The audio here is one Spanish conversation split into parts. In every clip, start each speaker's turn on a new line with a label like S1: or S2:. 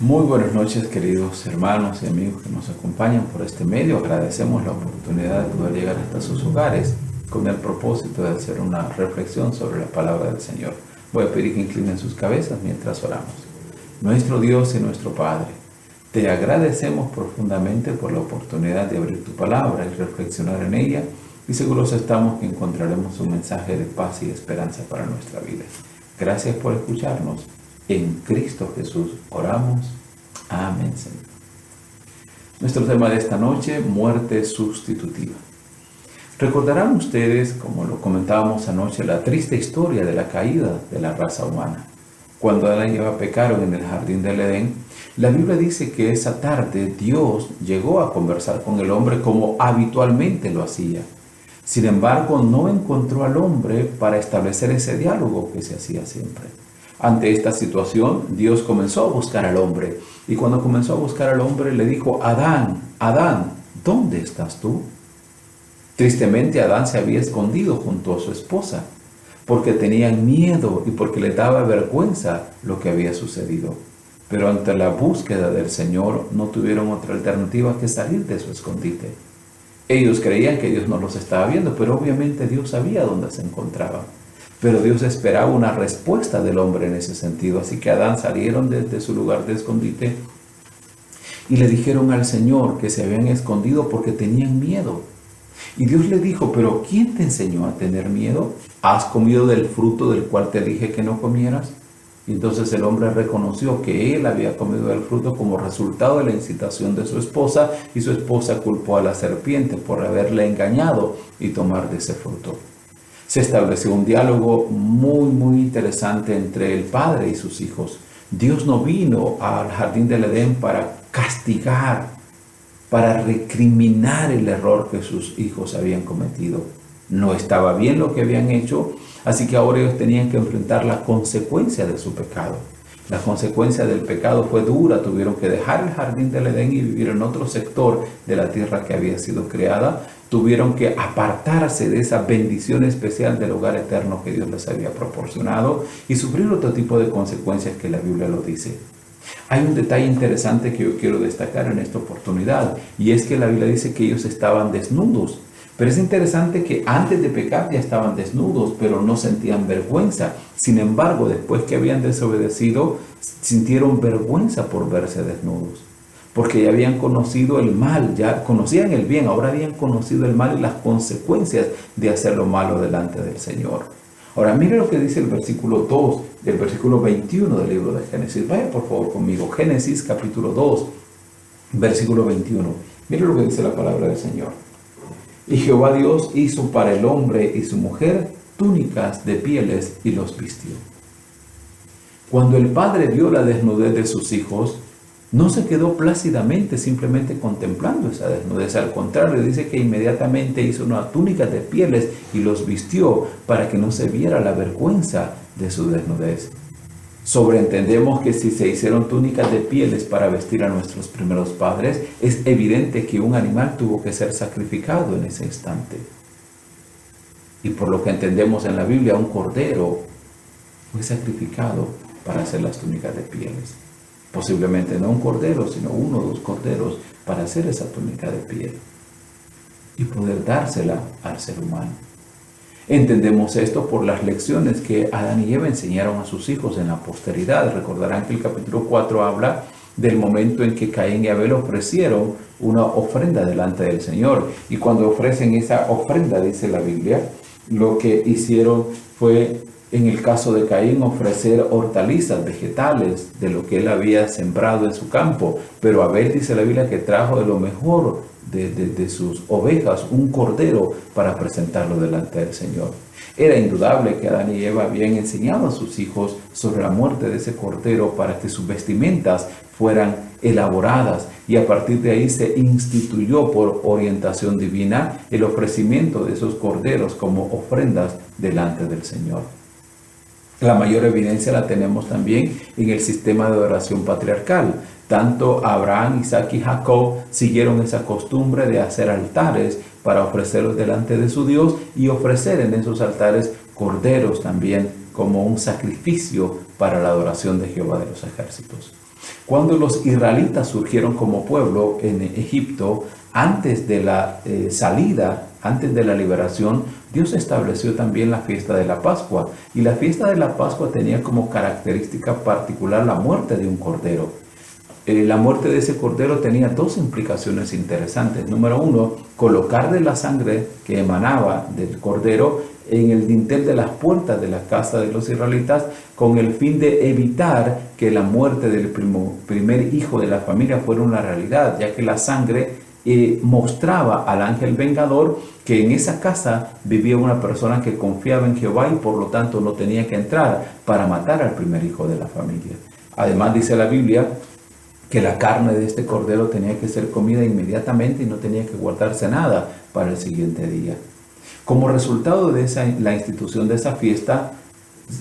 S1: Muy buenas noches, queridos hermanos y amigos que nos acompañan por este medio. Agradecemos la oportunidad de poder llegar hasta sus hogares con el propósito de hacer una reflexión sobre la palabra del Señor. Voy a pedir que inclinen sus cabezas mientras oramos. Nuestro Dios y nuestro Padre, te agradecemos profundamente por la oportunidad de abrir tu palabra y reflexionar en ella, y seguros estamos que encontraremos un mensaje de paz y esperanza para nuestra vida. Gracias por escucharnos. En Cristo Jesús oramos. Amén, Señor. Nuestro tema de esta noche, muerte sustitutiva. Recordarán ustedes, como lo comentábamos anoche, la triste historia de la caída de la raza humana. Cuando Adán y Eva pecaron en el jardín del Edén, la Biblia dice que esa tarde Dios llegó a conversar con el hombre como habitualmente lo hacía. Sin embargo, no encontró al hombre para establecer ese diálogo que se hacía siempre. Ante esta situación, Dios comenzó a buscar al hombre. Y cuando comenzó a buscar al hombre, le dijo: Adán, Adán, ¿dónde estás tú? Tristemente, Adán se había escondido junto a su esposa, porque tenían miedo y porque le daba vergüenza lo que había sucedido. Pero ante la búsqueda del Señor, no tuvieron otra alternativa que salir de su escondite. Ellos creían que Dios no los estaba viendo, pero obviamente Dios sabía dónde se encontraban. Pero Dios esperaba una respuesta del hombre en ese sentido. Así que Adán salieron desde su lugar de escondite y le dijeron al Señor que se habían escondido porque tenían miedo. Y Dios le dijo: ¿pero quién te enseñó a tener miedo? ¿Has comido del fruto del cual te dije que no comieras? Y entonces el hombre reconoció que él había comido del fruto como resultado de la incitación de su esposa, y su esposa culpó a la serpiente por haberle engañado y tomar de ese fruto. Se estableció un diálogo muy interesante entre el padre y sus hijos. Dios no vino al jardín del Edén para castigar, para recriminar el error que sus hijos habían cometido. No estaba bien lo que habían hecho, así que ahora ellos tenían que enfrentar la consecuencia de su pecado. La consecuencia del pecado fue dura. Tuvieron que dejar el jardín del Edén y vivir en otro sector de la tierra que había sido creada. Tuvieron que apartarse de esa bendición especial del hogar eterno que Dios les había proporcionado y sufrir otro tipo de consecuencias que la Biblia lo dice. Hay un detalle interesante que yo quiero destacar en esta oportunidad, y es que la Biblia dice que ellos estaban desnudos. Pero es interesante que antes de pecar ya estaban desnudos, pero no sentían vergüenza. Sin embargo, después que habían desobedecido, sintieron vergüenza por verse desnudos. Porque ya habían conocido el mal, ya conocían el bien, ahora habían conocido el mal y las consecuencias de hacer lo malo delante del Señor. Ahora, mire lo que dice el versículo 2 del versículo 21 del libro de Génesis. Vaya por favor conmigo, Génesis capítulo 2, versículo 21. Mire lo que dice la palabra del Señor. Y Jehová Dios hizo para el hombre y su mujer túnicas de pieles y los vistió. Cuando el padre vio la desnudez de sus hijos, no se quedó plácidamente simplemente contemplando esa desnudez. Al contrario, dice que inmediatamente hizo una túnica de pieles y los vistió para que no se viera la vergüenza de su desnudez. Sobreentendemos que si se hicieron túnicas de pieles para vestir a nuestros primeros padres, es evidente que un animal tuvo que ser sacrificado en ese instante. Y por lo que entendemos en la Biblia, un cordero fue sacrificado para hacer las túnicas de pieles. Posiblemente no un cordero, sino 1 o 2 corderos para hacer esa túnica de piel y poder dársela al ser humano. Entendemos esto por las lecciones que Adán y Eva enseñaron a sus hijos en la posteridad. Recordarán que el capítulo 4 habla del momento en que Caín y Abel ofrecieron una ofrenda delante del Señor. Y cuando ofrecen esa ofrenda, dice la Biblia, lo que hicieron fue, en el caso de Caín, ofrecer hortalizas, vegetales, de lo que él había sembrado en su campo. Pero Abel, dice la Biblia, que trajo de lo mejor de sus ovejas, un cordero, para presentarlo delante del Señor. Era indudable que Adán y Eva habían enseñado a sus hijos sobre la muerte de ese cordero para que sus vestimentas fueran elaboradas, y a partir de ahí se instituyó por orientación divina el ofrecimiento de esos corderos como ofrendas delante del Señor. La mayor evidencia la tenemos también en el sistema de adoración patriarcal. Tanto Abraham, Isaac y Jacob siguieron esa costumbre de hacer altares para ofrecerlos delante de su Dios y ofrecer en esos altares corderos también como un sacrificio para la adoración de Jehová de los ejércitos. Cuando los israelitas surgieron como pueblo en Egipto, antes de la salida, antes de la liberación, Dios estableció también la fiesta de la Pascua. Y la fiesta de la Pascua tenía como característica particular la muerte de un cordero. La muerte de ese cordero tenía dos implicaciones interesantes. Número uno, colocar de la sangre que emanaba del cordero en el dintel de las puertas de la casa de los israelitas, con el fin de evitar que la muerte del primer hijo de la familia fuera una realidad, ya que la sangre mostraba al ángel vengador que en esa casa vivía una persona que confiaba en Jehová y por lo tanto no tenía que entrar para matar al primer hijo de la familia. Además dice la Biblia que la carne de este cordero tenía que ser comida inmediatamente y no tenía que guardarse nada para el siguiente día. Como resultado de la institución de esa fiesta,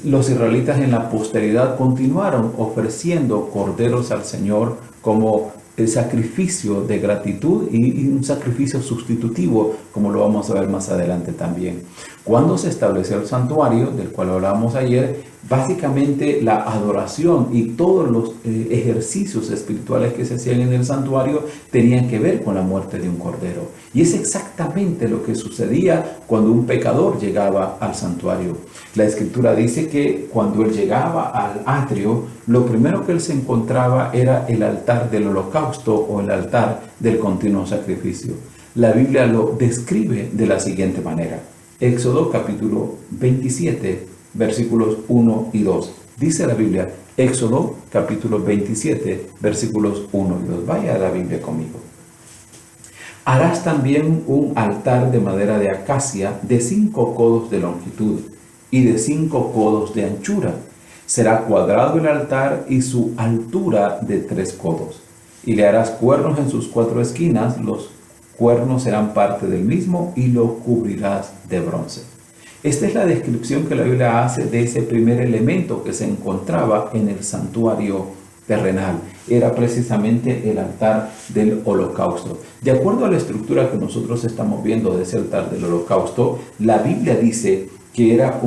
S1: los israelitas en la posteridad continuaron ofreciendo corderos al Señor como el sacrificio de gratitud y un sacrificio sustitutivo, como lo vamos a ver más adelante también. Cuando se estableció el santuario, del cual hablábamos ayer, básicamente la adoración y todos los ejercicios espirituales que se hacían en el santuario tenían que ver con la muerte de un cordero. Y es exactamente lo que sucedía cuando un pecador llegaba al santuario. La Escritura dice que cuando él llegaba al atrio, lo primero que él se encontraba era el altar del holocausto o el altar del continuo sacrificio. La Biblia lo describe de la siguiente manera. Éxodo capítulo 27, versículos 1 y 2. Dice la Biblia, Éxodo capítulo 27, versículos 1 y 2. Vaya a la Biblia conmigo. Harás también un altar de madera de acacia de 5 codos de longitud y de 5 codos de anchura. Será cuadrado el altar y su altura de 3 codos. Y le harás cuernos en sus 4 esquinas, los cuernos serán parte del mismo y lo cubrirás de bronce. Esta es la descripción que la Biblia hace de ese primer elemento que se encontraba en el santuario terrenal. Era precisamente el altar del holocausto. De acuerdo a la estructura que nosotros estamos viendo de ese altar del holocausto, la Biblia dice que era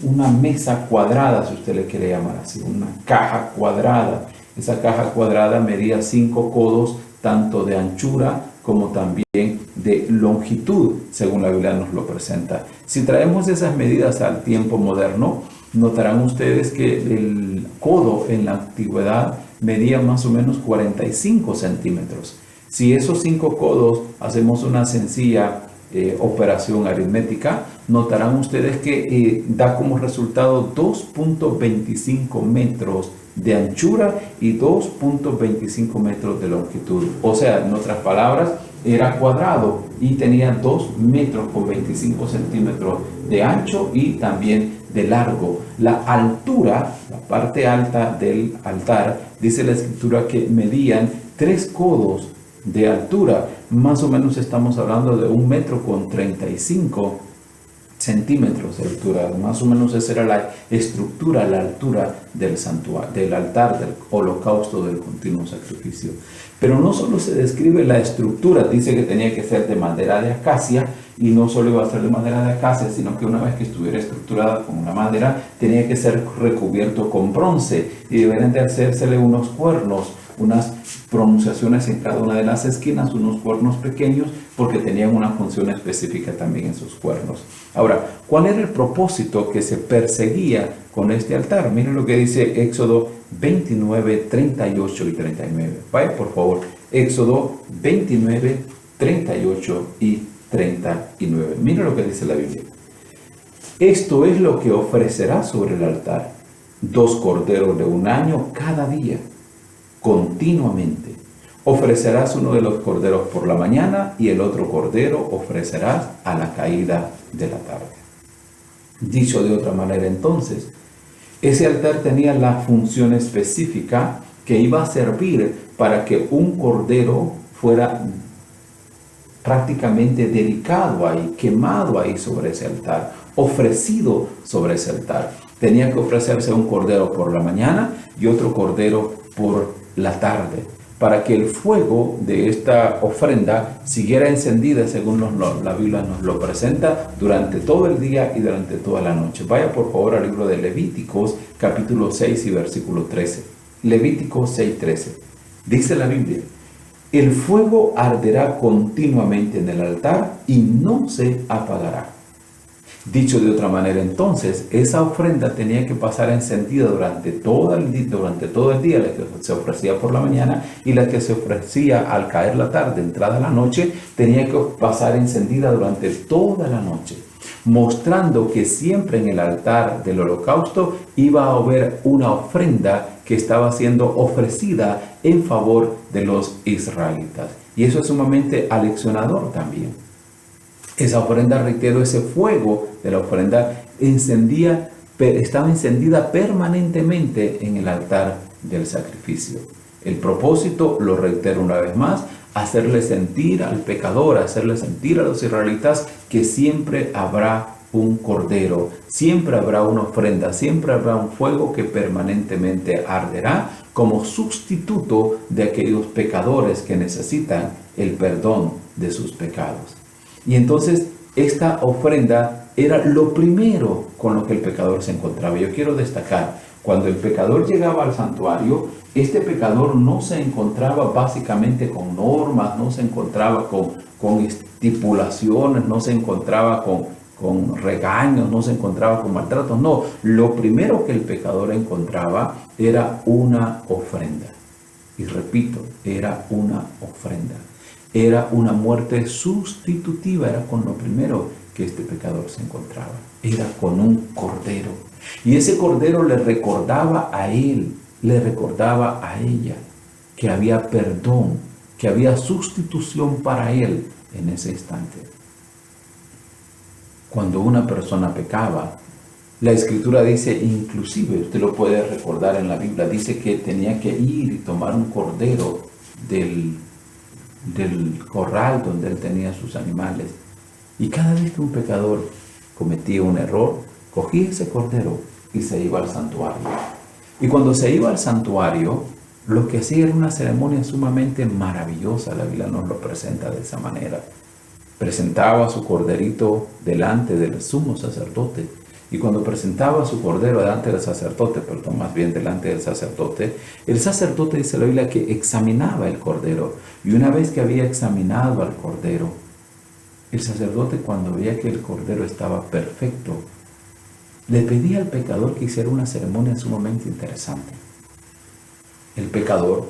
S1: una mesa cuadrada, si usted le quiere llamar así, una caja cuadrada. Esa caja cuadrada medía 5 codos, tanto de anchura como también de longitud, según la Biblia nos lo presenta. Si traemos esas medidas al tiempo moderno, notarán ustedes que el codo en la antigüedad medía más o menos 45 centímetros. Si esos 5 codos hacemos una sencilla operación aritmética, notarán ustedes que da como resultado 2.25 metros de anchura y 2.25 metros de longitud. O sea, en otras palabras, era cuadrado y tenía 2 metros con 25 centímetros de ancho y también de largo. La altura, la parte alta del altar, dice la Escritura que medían 3 codos de altura. Más o menos estamos hablando de 1 metro con 35 centímetros de altura. Más o menos esa era la estructura, la altura del santuario, del altar, del holocausto, del continuo sacrificio. Pero no solo se describe la estructura, dice que tenía que ser de madera de acacia, y no solo iba a ser de madera de acacia, sino que una vez que estuviera estructurada con una madera, tenía que ser recubierto con bronce, y deberían de hacérsele unos cuernos, unas pronunciaciones en cada una de las esquinas, unos cuernos pequeños, porque tenían una función específica también en sus cuernos. Ahora, ¿cuál era el propósito que se perseguía con este altar? Miren lo que dice Éxodo 29, 38 y 39. Vaya, por favor, Éxodo 29, 38 y 39. Miren lo que dice la Biblia. Esto es lo que ofrecerás sobre el altar: 2 corderos de 1 año cada día, continuamente. Ofrecerás uno de los corderos por la mañana y el otro cordero ofrecerás a la caída de la tarde. Dicho de otra manera, entonces, ese altar tenía la función específica que iba a servir para que un cordero fuera prácticamente dedicado ahí, quemado ahí sobre ese altar, ofrecido sobre ese altar. Tenía que ofrecerse un cordero por la mañana y otro cordero por la tarde, para que el fuego de esta ofrenda siguiera encendida según la Biblia nos lo presenta durante todo el día y durante toda la noche. Vaya por favor al libro de Levíticos capítulo 6 y versículo 13. Levítico 6:13. Dice la Biblia: el fuego arderá continuamente en el altar y no se apagará. Dicho de otra manera, entonces, esa ofrenda tenía que pasar encendida durante todo el día, la que se ofrecía por la mañana y la que se ofrecía al caer la tarde, entrada la noche, tenía que pasar encendida durante toda la noche, mostrando que siempre en el altar del holocausto iba a haber una ofrenda que estaba siendo ofrecida en favor de los israelitas. Y eso es sumamente aleccionador también. Esa ofrenda, reitero, ese fuego de la ofrenda estaba encendida permanentemente en el altar del sacrificio. El propósito, lo reitero una vez más, hacerle sentir al pecador, hacerle sentir a los israelitas que siempre habrá un cordero, siempre habrá una ofrenda, siempre habrá un fuego que permanentemente arderá como sustituto de aquellos pecadores que necesitan el perdón de sus pecados. Y entonces esta ofrenda era lo primero con lo que el pecador se encontraba. Yo quiero destacar, cuando el pecador llegaba al santuario, este pecador no se encontraba básicamente con normas, no se encontraba con estipulaciones, no se encontraba con regaños, no se encontraba con maltratos. No, lo primero que el pecador encontraba era una ofrenda. Y repito, era una ofrenda. Era una muerte sustitutiva, era con lo primero que este pecador se encontraba. Era con un cordero. Y ese cordero le recordaba a él, le recordaba a ella que había perdón, que había sustitución para él en ese instante. Cuando una persona pecaba, la Escritura dice, inclusive, usted lo puede recordar en la Biblia, dice que tenía que ir y tomar un cordero del corral donde él tenía sus animales. Y cada vez que un pecador cometía un error, cogía ese cordero y se iba al santuario. Y cuando se iba al santuario, lo que hacía era una ceremonia sumamente maravillosa. La Biblia nos lo presenta de esa manera. Presentaba su corderito delante del sumo sacerdote. Y cuando presentaba su cordero delante del sacerdote, delante del sacerdote, el sacerdote, dice la Biblia, que examinaba el cordero. Y una vez que había examinado al cordero, el sacerdote, cuando veía que el cordero estaba perfecto, le pedía al pecador que hiciera una ceremonia sumamente interesante. El pecador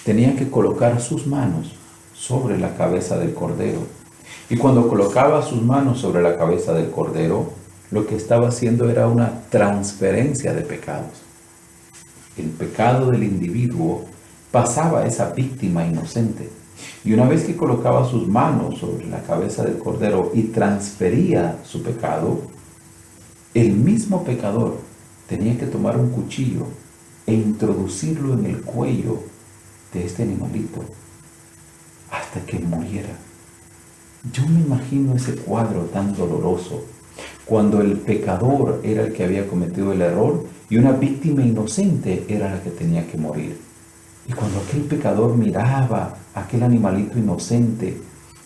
S1: tenía que colocar sus manos sobre la cabeza del cordero. Y cuando colocaba sus manos sobre la cabeza del cordero, lo que estaba haciendo era una transferencia de pecados. El pecado del individuo pasaba a esa víctima inocente. Y una vez que colocaba sus manos sobre la cabeza del cordero y transfería su pecado, el mismo pecador tenía que tomar un cuchillo e introducirlo en el cuello de este animalito hasta que muriera. Yo me imagino ese cuadro tan doloroso, cuando el pecador era el que había cometido el error y una víctima inocente era la que tenía que morir. Y cuando aquel pecador miraba a aquel animalito inocente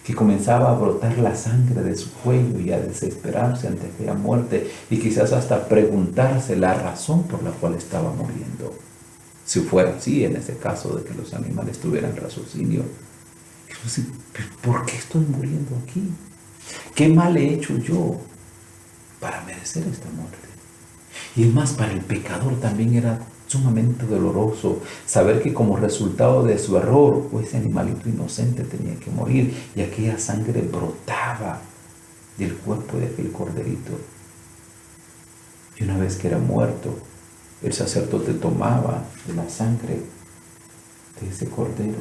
S1: que comenzaba a brotar la sangre de su cuello y a desesperarse ante aquella muerte y quizás hasta preguntarse la razón por la cual estaba muriendo, si fuera así en ese caso de que los animales tuvieran raciocinio, ¿por qué estoy muriendo aquí? ¿Qué mal he hecho yo para merecer esta muerte? Y es más, para el pecador también era sumamente doloroso saber que como resultado de su error, ese animalito inocente tenía que morir y aquella sangre brotaba del cuerpo de aquel corderito. Y una vez que era muerto, el sacerdote tomaba de la sangre de ese cordero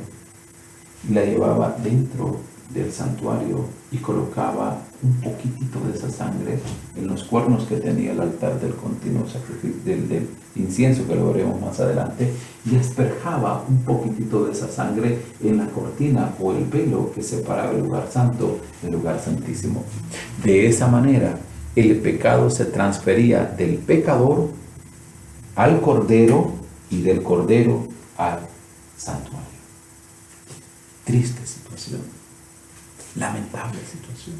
S1: y la llevaba dentro del santuario y colocaba un poquitito de esa sangre en los cuernos que tenía el altar del continuo sacrificio, del incienso, que lo veremos más adelante, y asperjaba un poquitito de esa sangre en la cortina o el velo que separaba el lugar santo del lugar santísimo. De esa manera, el pecado se transfería del pecador al cordero y del cordero al santuario. Triste situación. Lamentable situación.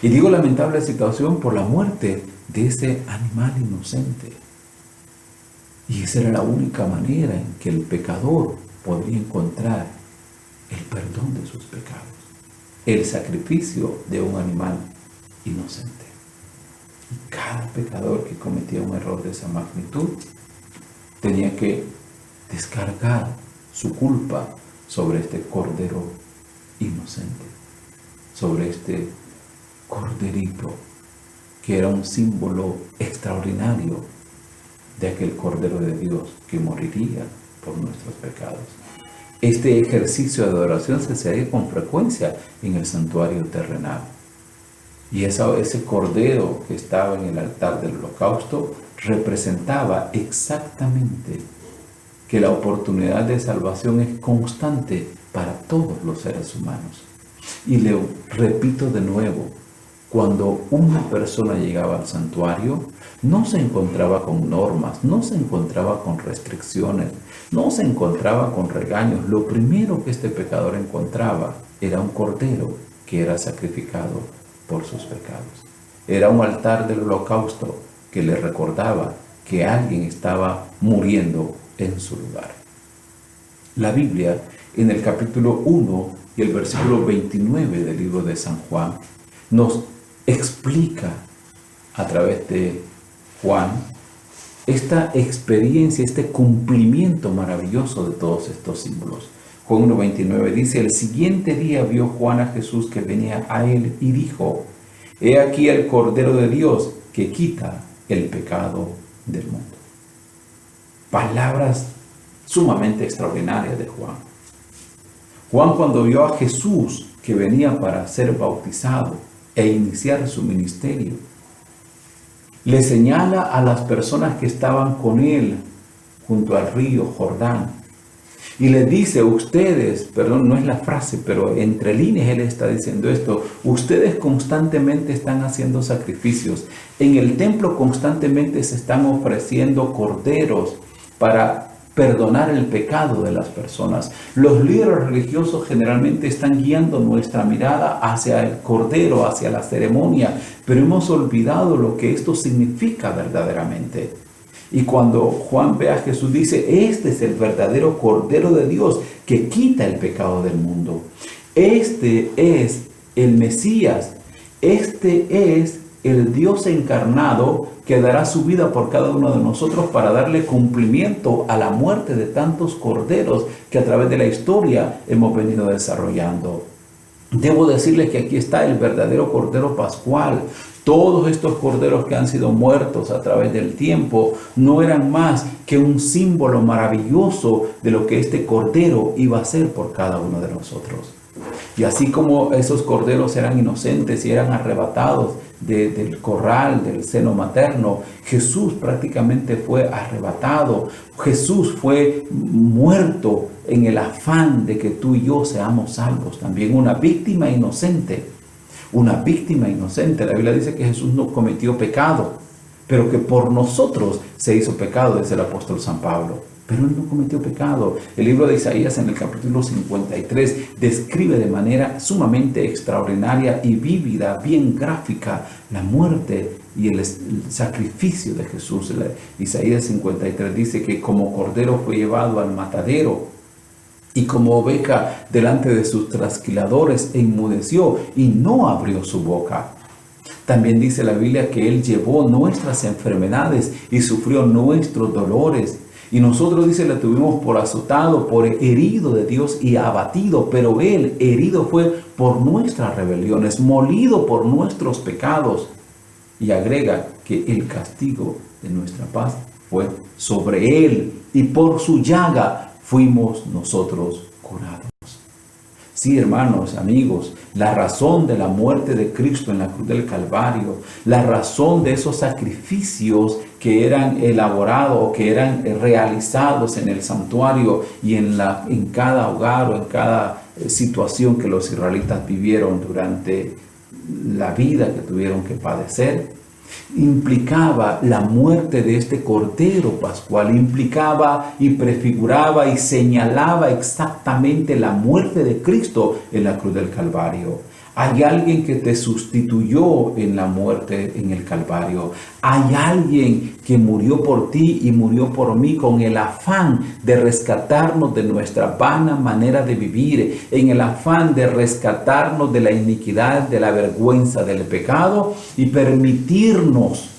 S1: Y digo lamentable situación por la muerte de ese animal inocente. Y esa era la única manera en que el pecador podría encontrar el perdón de sus pecados, el sacrificio de un animal inocente. Y cada pecador que cometía un error de esa magnitud tenía que descargar su culpa sobre este cordero inocente, sobre este corderito que era un símbolo extraordinario de aquel Cordero de Dios que moriría por nuestros pecados. Este ejercicio de adoración se hacía con frecuencia en el santuario terrenal. Y ese cordero que estaba en el altar del holocausto representaba exactamente que la oportunidad de salvación es constante para todos los seres humanos. Y le repito de nuevo, cuando una persona llegaba al santuario, no se encontraba con normas, no se encontraba con restricciones, no se encontraba con regaños. Lo primero que este pecador encontraba era un cordero que era sacrificado por sus pecados. Era un altar del holocausto que le recordaba que alguien estaba muriendo en su lugar. La Biblia, en el capítulo 1 y el versículo 29 del libro de San Juan, nos explica a través de Juan esta experiencia, este cumplimiento maravilloso de todos estos símbolos. Juan 1:29 dice: el siguiente día vio Juan a Jesús que venía a él y dijo: he aquí el Cordero de Dios que quita el pecado del mundo. Palabras sumamente extraordinarias de Juan. Juan, cuando vio a Jesús que venía para ser bautizado e iniciar su ministerio, le señala a las personas que estaban con él junto al río Jordán y le dice: ustedes, perdón, no es la frase, pero entre líneas él está diciendo esto: ustedes constantemente están haciendo sacrificios, en el templo constantemente se están ofreciendo corderos para perdonar el pecado de las personas. Los líderes religiosos generalmente están guiando nuestra mirada hacia el cordero, hacia la ceremonia, pero hemos olvidado lo que esto significa verdaderamente. Y cuando Juan ve a Jesús, dice: este es el verdadero Cordero de Dios que quita el pecado del mundo. Este es el Mesías. Este es el Dios encarnado que dará su vida por cada uno de nosotros para darle cumplimiento a la muerte de tantos corderos que a través de la historia hemos venido desarrollando. Debo decirles que aquí está el verdadero Cordero Pascual. Todos estos corderos que han sido muertos a través del tiempo no eran más que un símbolo maravilloso de lo que este cordero iba a hacer por cada uno de nosotros. Y así como esos corderos eran inocentes y eran arrebatados del corral, del seno materno, Jesús prácticamente fue arrebatado. Jesús fue muerto en el afán de que tú y yo seamos salvos. También una víctima inocente. Una víctima inocente. La Biblia dice que Jesús no cometió pecado, pero que por nosotros se hizo pecado, dice el apóstol San Pablo. Pero él no cometió pecado. El libro de Isaías en el capítulo 53 describe de manera sumamente extraordinaria y vívida, bien gráfica, la muerte y el sacrificio de Jesús. Isaías 53 dice que como cordero fue llevado al matadero y como oveja delante de sus trasquiladores enmudeció y no abrió su boca. También dice la Biblia que Él llevó nuestras enfermedades y sufrió nuestros dolores. Y nosotros, dice, le tuvimos por azotado, por herido de Dios y abatido. Pero Él herido fue por nuestras rebeliones, molido por nuestros pecados. Y agrega que el castigo de nuestra paz fue sobre Él. Y por su llaga fuimos nosotros curados. Sí, hermanos, amigos, la razón de la muerte de Cristo en la cruz del Calvario, la razón de esos sacrificios que eran elaborados o que eran realizados en el santuario y en cada hogar o en cada situación que los israelitas vivieron durante la vida que tuvieron que padecer, implicaba la muerte de este Cordero Pascual, implicaba y prefiguraba y señalaba exactamente la muerte de Cristo en la cruz del Calvario. Hay alguien que te sustituyó en la muerte en el Calvario. Hay alguien que murió por ti y murió por mí con el afán de rescatarnos de nuestra vana manera de vivir, en el afán de rescatarnos de la iniquidad, de la vergüenza, del pecado y permitirnos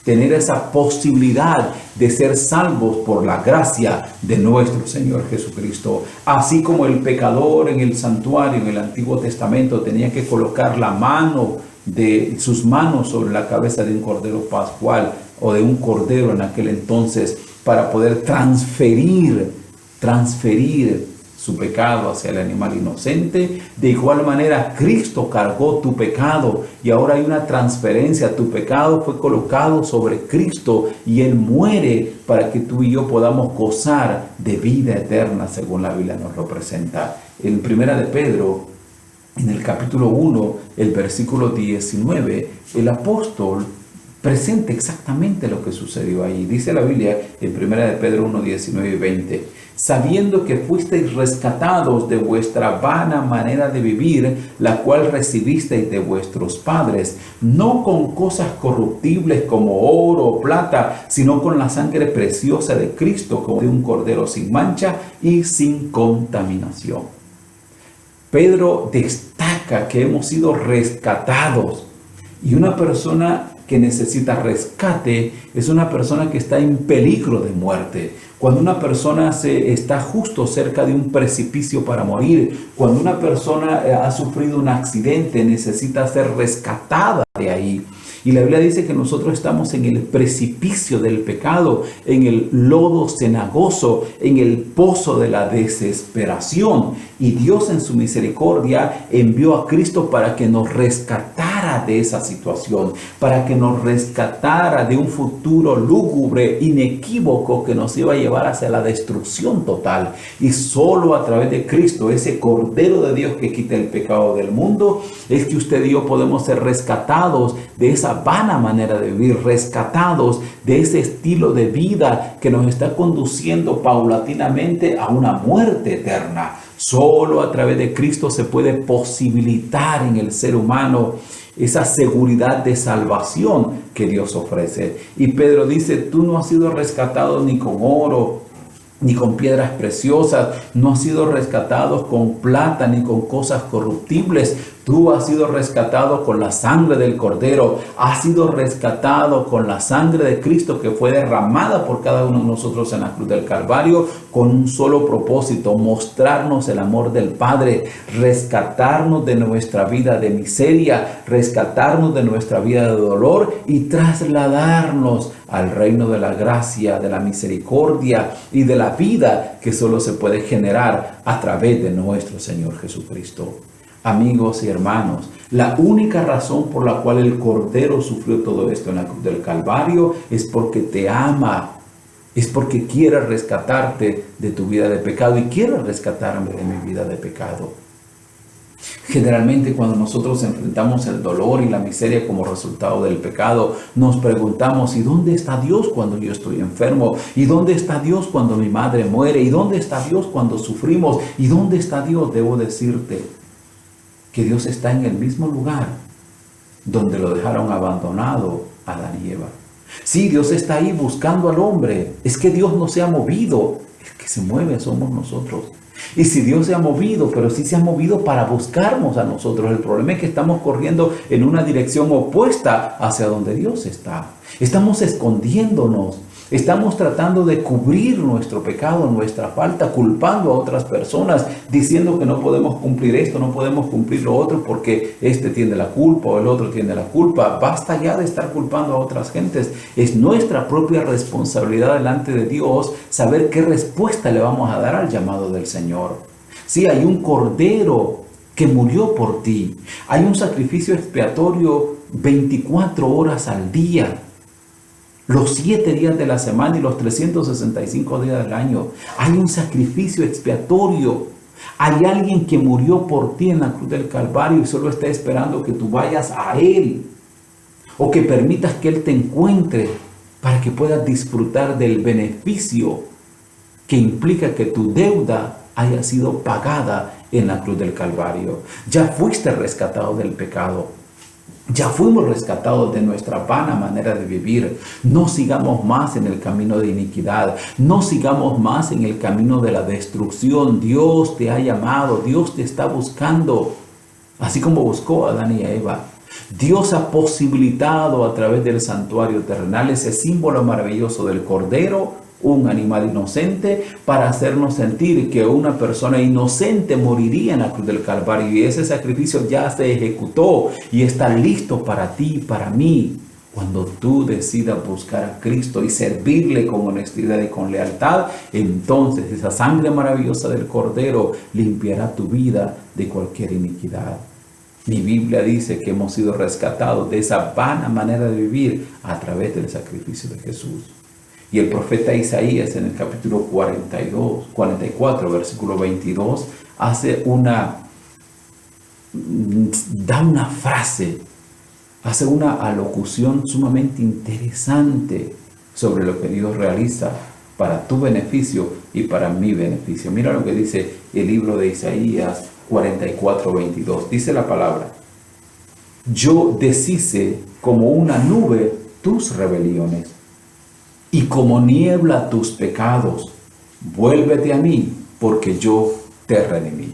S1: tener esa posibilidad de ser salvos por la gracia de nuestro Señor Jesucristo. Así como el pecador en el santuario en el Antiguo Testamento tenía que colocar la mano de sus manos sobre la cabeza de un cordero pascual o de un cordero en aquel entonces para poder transferir su pecado hacia el animal inocente. De igual manera, Cristo cargó tu pecado y ahora hay una transferencia. Tu pecado fue colocado sobre Cristo y Él muere para que tú y yo podamos gozar de vida eterna, según la Biblia nos lo presenta. En Primera de Pedro, en el capítulo 1, el versículo 19, el apóstol presenta exactamente lo que sucedió ahí. Dice la Biblia en Primera de Pedro 1, 19 y 20: sabiendo que fuisteis rescatados de vuestra vana manera de vivir, la cual recibisteis de vuestros padres, no con cosas corruptibles como oro o plata, sino con la sangre preciosa de Cristo, como de un cordero sin mancha y sin contaminación. Pedro destaca que hemos sido rescatados, y una persona que necesita rescate es una persona que está en peligro de muerte. Cuando una persona está justo cerca de un precipicio para morir, cuando una persona ha sufrido un accidente, necesita ser rescatada de ahí. Y la Biblia dice que nosotros estamos en el precipicio del pecado, en el lodo cenagoso, en el pozo de la desesperación. Y Dios en su misericordia envió a Cristo para que nos rescatara de esa situación, para que nos rescatara de un futuro lúgubre, inequívoco, que nos iba a llevar hacia la destrucción total. Y solo a través de Cristo, ese Cordero de Dios que quita el pecado del mundo, es que usted y yo podemos ser rescatados de esa vana manera de vivir, rescatados de ese estilo de vida que nos está conduciendo paulatinamente a una muerte eterna. Solo a través de Cristo se puede posibilitar en el ser humano esa seguridad de salvación que Dios ofrece. Y Pedro dice: tú no has sido rescatado ni con oro, ni con piedras preciosas, no has sido rescatado con plata, ni con cosas corruptibles. Tú has sido rescatado con la sangre del Cordero, has sido rescatado con la sangre de Cristo que fue derramada por cada uno de nosotros en la cruz del Calvario, con un solo propósito: mostrarnos el amor del Padre, rescatarnos de nuestra vida de miseria, rescatarnos de nuestra vida de dolor y trasladarnos al reino de la gracia, de la misericordia y de la vida que solo se puede generar a través de nuestro Señor Jesucristo. Amigos y hermanos, la única razón por la cual el Cordero sufrió todo esto en la cruz del Calvario es porque te ama, es porque quiere rescatarte de tu vida de pecado y quiere rescatarme de mi vida de pecado. Generalmente, cuando nosotros enfrentamos el dolor y la miseria como resultado del pecado, nos preguntamos: ¿y dónde está Dios cuando yo estoy enfermo? ¿Y dónde está Dios cuando mi madre muere? ¿Y dónde está Dios cuando sufrimos? ¿Y dónde está Dios? Debo decirte que Dios está en el mismo lugar donde lo dejaron abandonado a Adán y Eva. Sí, Dios está ahí buscando al hombre. Es que Dios no se ha movido. El que se mueve somos nosotros. Y si Dios se ha movido, pero sí se ha movido para buscarnos a nosotros. El problema es que estamos corriendo en una dirección opuesta hacia donde Dios está. Estamos escondiéndonos. Estamos tratando de cubrir nuestro pecado, nuestra falta, culpando a otras personas, diciendo que no podemos cumplir esto, no podemos cumplir lo otro porque este tiene la culpa o el otro tiene la culpa. Basta ya de estar culpando a otras gentes. Es nuestra propia responsabilidad delante de Dios saber qué respuesta le vamos a dar al llamado del Señor. Sí, hay un Cordero que murió por ti. Hay un sacrificio expiatorio 24 horas al día. Los 7 días de la semana y los 365 días del año. Hay un sacrificio expiatorio. Hay alguien que murió por ti en la cruz del Calvario y solo está esperando que tú vayas a Él. O que permitas que Él te encuentre para que puedas disfrutar del beneficio que implica que tu deuda haya sido pagada en la cruz del Calvario. Ya fuiste rescatado del pecado. Ya fuimos rescatados de nuestra vana manera de vivir. No sigamos más en el camino de iniquidad. No sigamos más en el camino de la destrucción. Dios te ha llamado. Dios te está buscando. Así como buscó a Adán y a Eva. Dios ha posibilitado a través del santuario terrenal ese símbolo maravilloso del Cordero, un animal inocente, para hacernos sentir que una persona inocente moriría en la cruz del Calvario, y ese sacrificio ya se ejecutó y está listo para ti y para mí. Cuando tú decidas buscar a Cristo y servirle con honestidad y con lealtad, entonces esa sangre maravillosa del Cordero limpiará tu vida de cualquier iniquidad. Mi Biblia dice que hemos sido rescatados de esa vana manera de vivir a través del sacrificio de Jesús. Y el profeta Isaías en el capítulo 44, versículo 22, da una frase, hace una alocución sumamente interesante sobre lo que Dios realiza para tu beneficio y para mi beneficio. Mira lo que dice el libro de Isaías 44, 22. Dice la palabra: yo deshice como una nube tus rebeliones y como niebla tus pecados. Vuélvete a mí, porque yo te redimí.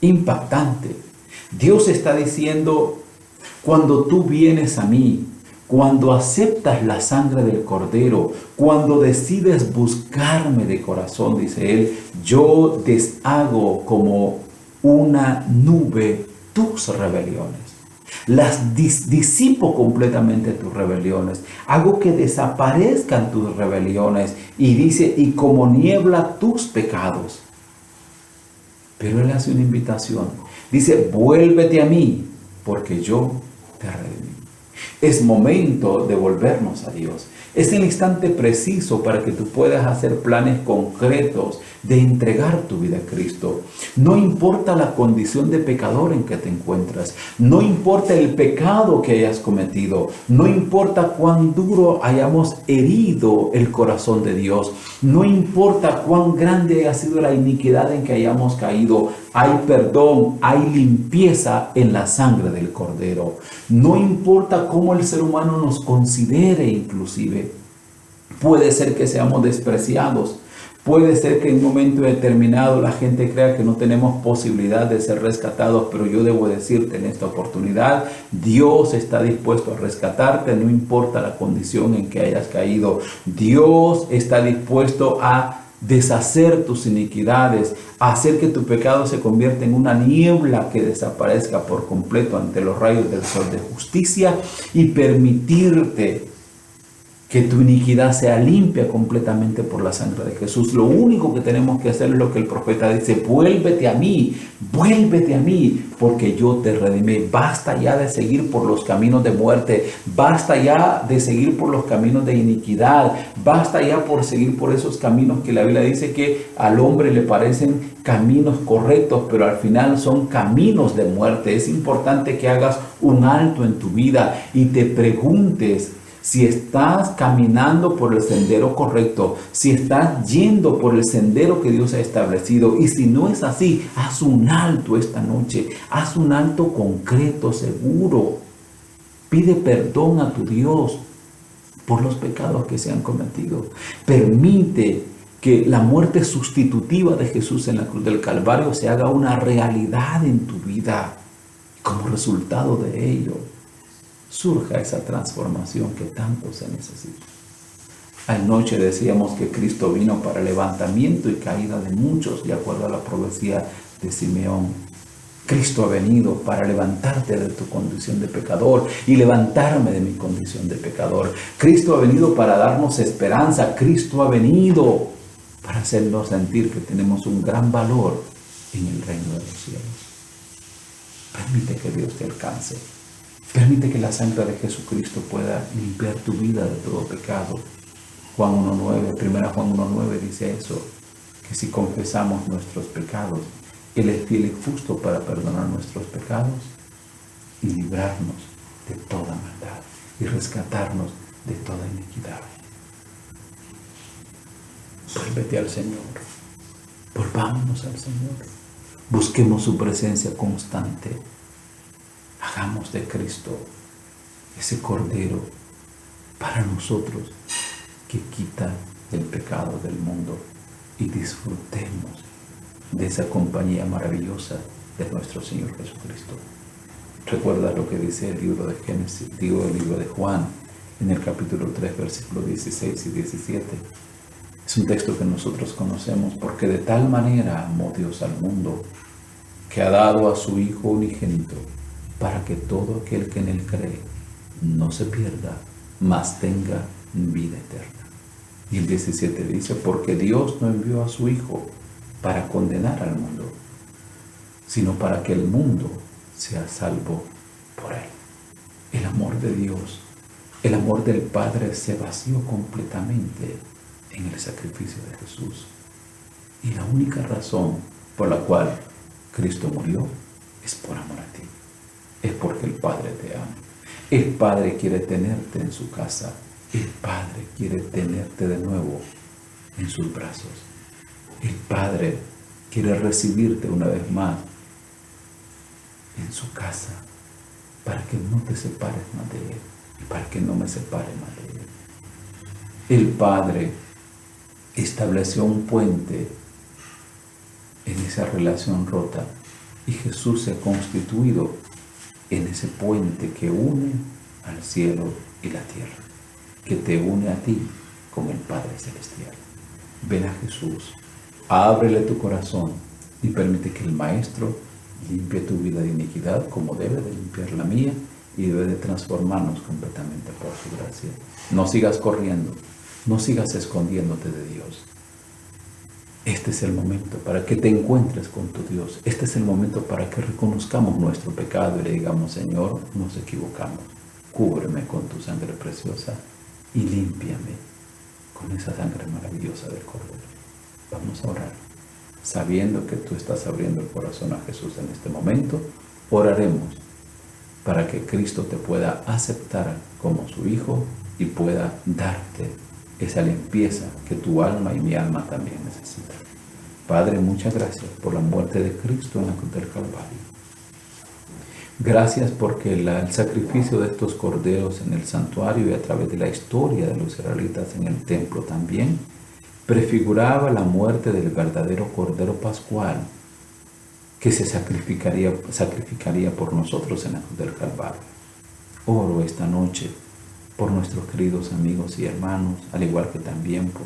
S1: Impactante. Dios está diciendo: cuando tú vienes a mí, cuando aceptas la sangre del Cordero, cuando decides buscarme de corazón, dice Él, yo deshago como una nube tus rebeliones. Las disipo completamente tus rebeliones. Hago que desaparezcan tus rebeliones. Y dice, y como niebla tus pecados. Pero Él hace una invitación. Dice, vuélvete a mí, porque yo te redimí. Es momento de volvernos a Dios. Es el instante preciso para que tú puedas hacer planes concretos de entregar tu vida a Cristo. No importa la condición de pecador en que te encuentras. No importa el pecado que hayas cometido. No importa cuán duro hayamos herido el corazón de Dios. No importa cuán grande haya sido la iniquidad en que hayamos caído. Hay perdón, hay limpieza en la sangre del Cordero. No importa cómo el ser humano nos considere inclusive. Puede ser que seamos despreciados. Puede ser que en un momento determinado la gente crea que no tenemos posibilidad de ser rescatados, pero yo debo decirte en esta oportunidad, Dios está dispuesto a rescatarte, no importa la condición en que hayas caído. Dios está dispuesto a deshacer tus iniquidades, a hacer que tu pecado se convierta en una niebla que desaparezca por completo ante los rayos del sol de justicia y permitirte que tu iniquidad sea limpia completamente por la sangre de Jesús. Lo único que tenemos que hacer es lo que el profeta dice: vuélvete a mí, porque yo te redimí. Basta ya de seguir por los caminos de muerte, basta ya de seguir por los caminos de iniquidad, basta ya por seguir por esos caminos que la Biblia dice que al hombre le parecen caminos correctos, pero al final son caminos de muerte. Es importante que hagas un alto en tu vida y te preguntes si estás caminando por el sendero correcto, si estás yendo por el sendero que Dios ha establecido. Y si no es así, haz un alto esta noche, haz un alto concreto, seguro. Pide perdón a tu Dios por los pecados que se han cometido. Permite que la muerte sustitutiva de Jesús en la cruz del Calvario se haga una realidad en tu vida. Como resultado de ello, surja esa transformación que tanto se necesita. Anoche decíamos que Cristo vino para levantamiento y caída de muchos, de acuerdo a la profecía de Simeón. Cristo ha venido para levantarte de tu condición de pecador y levantarme de mi condición de pecador. Cristo ha venido para darnos esperanza. Cristo ha venido para hacernos sentir que tenemos un gran valor en el reino de los cielos. Permite que Dios te alcance. Permite que la sangre de Jesucristo pueda limpiar tu vida de todo pecado. Juan 1.9, 1 Juan 1.9 dice eso, que si confesamos nuestros pecados, Él es fiel y justo para perdonar nuestros pecados y librarnos de toda maldad y rescatarnos de toda iniquidad. Vuélvete al Señor. Por volvámonos al Señor. Busquemos su presencia constante. Hagamos de Cristo ese Cordero para nosotros que quita el pecado del mundo, y disfrutemos de esa compañía maravillosa de nuestro Señor Jesucristo. Recuerda lo que dice el libro de Génesis, el libro de Juan, en el capítulo 3, versículos 16 y 17. Es un texto que nosotros conocemos: porque de tal manera amó Dios al mundo, que ha dado a su Hijo unigénito, para que todo aquel que en él cree no se pierda, mas tenga vida eterna. Y el 17 dice: porque Dios no envió a su Hijo para condenar al mundo, sino para que el mundo sea salvo por él. El amor de Dios, el amor del Padre se vació completamente en el sacrificio de Jesús. Y la única razón por la cual Cristo murió es por amor a ti. Es porque el Padre te ama. El Padre quiere tenerte en su casa. El Padre quiere tenerte de nuevo en sus brazos. El Padre quiere recibirte una vez más en su casa, para que no te separes más de Él y para que no me separe más de Él. El Padre estableció un puente en esa relación rota, y Jesús se ha constituido en ese puente que une al cielo y la tierra, que te une a ti con el Padre Celestial. Ven a Jesús, ábrele tu corazón y permite que el Maestro limpie tu vida de iniquidad, como debe de limpiar la mía, y debe de transformarnos completamente por su gracia. No sigas corriendo, no sigas escondiéndote de Dios. Este es el momento para que te encuentres con tu Dios. Este es el momento para que reconozcamos nuestro pecado y le digamos: Señor, nos equivocamos. Cúbreme con tu sangre preciosa y límpiame con esa sangre maravillosa del Cordero. Vamos a orar. Sabiendo que tú estás abriendo el corazón a Jesús en este momento, oraremos para que Cristo te pueda aceptar como su Hijo y pueda darte esa limpieza que tu alma y mi alma también necesitan. Padre, muchas gracias por la muerte de Cristo en la cruz del Calvario. Gracias porque el sacrificio de estos corderos en el santuario y a través de la historia de los israelitas en el templo también prefiguraba la muerte del verdadero Cordero Pascual que se sacrificaría por nosotros en la cruz del Calvario. Oro esta noche por nuestros queridos amigos y hermanos, al igual que también por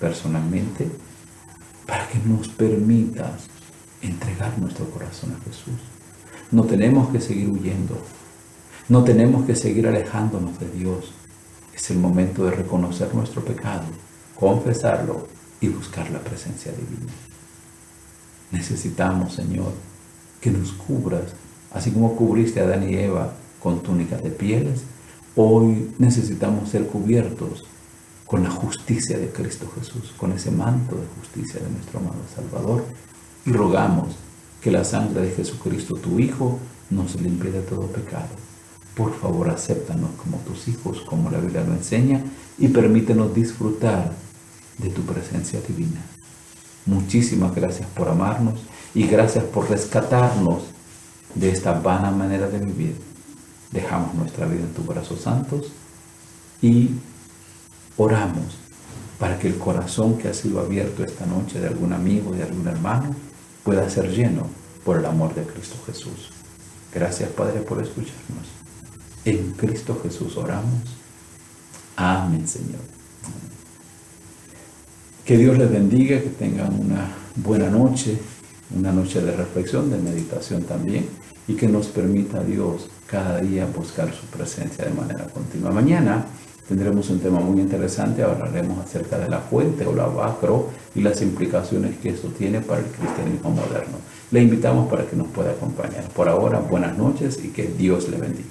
S1: personalmente, para que nos permitas entregar nuestro corazón a Jesús. No tenemos que seguir huyendo, no tenemos que seguir alejándonos de Dios. Es el momento de reconocer nuestro pecado, confesarlo y buscar la presencia divina. Necesitamos, Señor, que nos cubras, así como cubriste a Adán y Eva con túnicas de pieles. Hoy necesitamos ser cubiertos con la justicia de Cristo Jesús, con ese manto de justicia de nuestro amado Salvador, y rogamos que la sangre de Jesucristo, tu Hijo, nos limpie de todo pecado. Por favor, acéptanos como tus hijos, como la Biblia lo enseña, y permítenos disfrutar de tu presencia divina. Muchísimas gracias por amarnos y gracias por rescatarnos de esta vana manera de vivir. Dejamos nuestra vida en tus brazos santos y oramos para que el corazón que ha sido abierto esta noche de algún amigo, de algún hermano, pueda ser lleno por el amor de Cristo Jesús. Gracias, Padre, por escucharnos. En Cristo Jesús oramos. Amén, Señor. Que Dios les bendiga, que tengan una buena noche, una noche de reflexión, de meditación también, y que nos permita Dios cada día buscar su presencia de manera continua. Mañana tendremos un tema muy interesante, hablaremos acerca de la fuente o la bacro y las implicaciones que esto tiene para el cristianismo moderno. Le invitamos para que nos pueda acompañar. Por ahora, buenas noches y que Dios le bendiga.